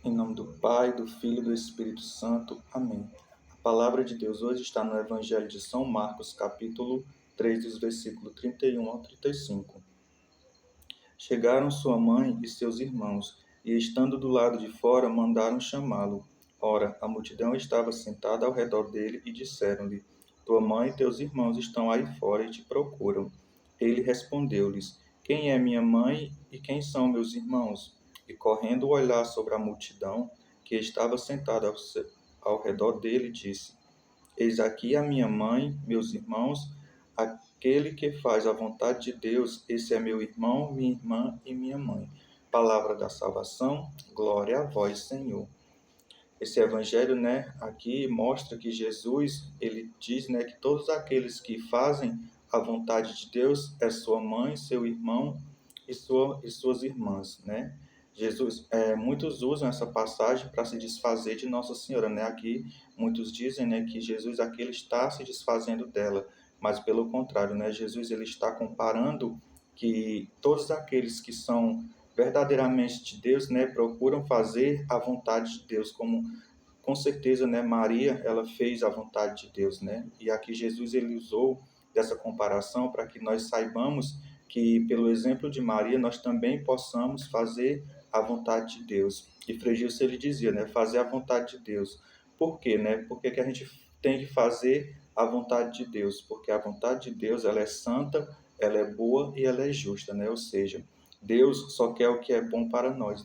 Em nome do Pai, do Filho e do Espírito Santo. Amém. A palavra de Deus hoje está no Evangelho de São Marcos, capítulo 3, dos versículos 31 ao 35. Chegaram sua mãe e seus irmãos, e estando do lado de fora, mandaram chamá-lo. Ora, a multidão estava sentada ao redor dele e disseram-lhe: Tua mãe e teus irmãos estão aí fora e te procuram. Ele respondeu-lhes: Quem é minha mãe e quem são meus irmãos? E correndo o olhar sobre a multidão que estava sentada ao redor dele, disse: Eis aqui a minha mãe, meus irmãos, aquele que faz a vontade de Deus, esse é meu irmão, minha irmã e minha mãe. Palavra da salvação, glória a vós, Senhor. Esse evangelho, aqui mostra que Jesus, ele diz, que todos aqueles que fazem a vontade de Deus é sua mãe, seu irmão e suas irmãs, Jesus, muitos usam essa passagem para se desfazer de Nossa Senhora, Aqui muitos dizem, que Jesus aqui ele está se desfazendo dela, mas pelo contrário, Jesus ele está comparando que todos aqueles que são verdadeiramente de Deus, procuram fazer a vontade de Deus, como com certeza, Maria, ela fez a vontade de Deus, E aqui Jesus ele usou dessa comparação para que nós saibamos que pelo exemplo de Maria nós também possamos fazer a vontade de Deus. E Frei Gilson ele dizia, fazer a vontade de Deus. Por quê, Por que que a gente tem que fazer a vontade de Deus? Porque a vontade de Deus, ela é santa, ela é boa e ela é justa, Ou seja, Deus só quer o que é bom para nós,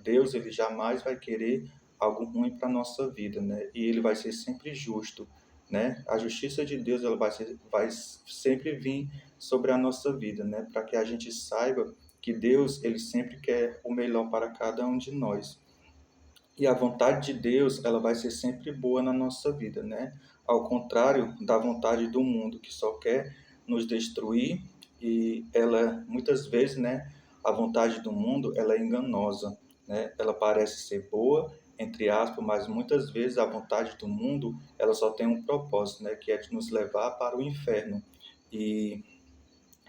Deus ele jamais vai querer algo ruim para a nossa vida, E ele vai ser sempre justo, A justiça de Deus ela vai sempre vir sobre a nossa vida, Para que a gente saiba que Deus ele sempre quer o melhor para cada um de nós. E a vontade de Deus ela vai ser sempre boa na nossa vida, Ao contrário da vontade do mundo que só quer nos destruir e ela muitas vezes, a vontade do mundo ela é enganosa, Ela parece ser boa entre aspas, mas muitas vezes a vontade do mundo ela só tem um propósito, que é de nos levar para o inferno. E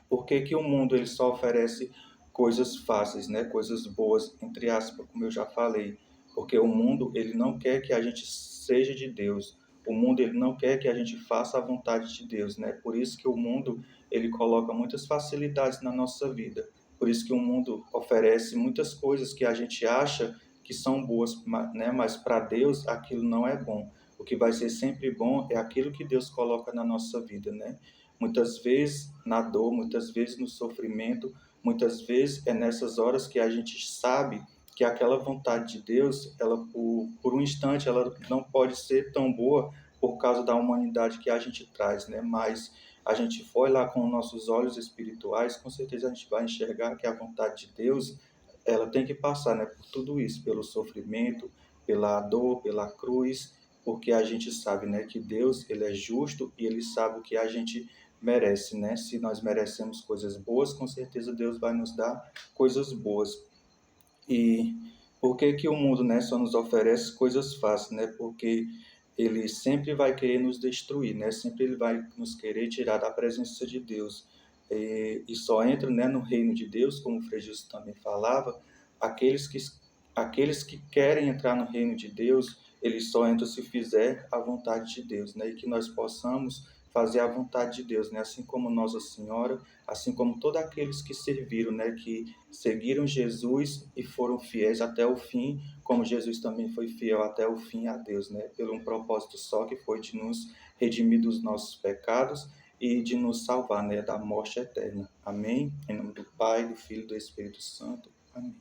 por que que o mundo ele só oferece coisas fáceis, coisas boas, entre aspas, como eu já falei? Porque o mundo ele não quer que a gente seja de Deus. O mundo ele não quer que a gente faça a vontade de Deus, Por isso que o mundo ele coloca muitas facilidades na nossa vida. Por isso que o mundo oferece muitas coisas que a gente acha que são boas, Mas para Deus aquilo não é bom. O que vai ser sempre bom é aquilo que Deus coloca na nossa vida, Muitas vezes na dor, muitas vezes no sofrimento, muitas vezes é nessas horas que a gente sabe que aquela vontade de Deus, ela por um instante, ela não pode ser tão boa por causa da humanidade que a gente traz, Mas a gente for lá com nossos olhos espirituais, com certeza a gente vai enxergar que a vontade de Deus, ela tem que passar, por tudo isso, pelo sofrimento, pela dor, pela cruz, porque a gente sabe, que Deus, ele é justo e ele sabe o que a gente merece, Se nós merecemos coisas boas, com certeza Deus vai nos dar coisas boas. E por que que o mundo, só nos oferece coisas fáceis, Porque ele sempre vai querer nos destruir, Sempre ele vai nos querer tirar da presença de Deus. E só entra, no reino de Deus, como o Frei Jesus também falava, aqueles que, aqueles que querem entrar no reino de Deus, eles só entram se fizer a vontade de Deus, E que nós possamos fazer a vontade de Deus, Assim como Nossa Senhora, assim como todos aqueles que serviram, que seguiram Jesus e foram fiéis até o fim, como Jesus também foi fiel até o fim a Deus, Pelo um propósito só que foi de nos redimir dos nossos pecados e de nos salvar, da morte eterna. Amém? Em nome do Pai, do Filho e do Espírito Santo. Amém.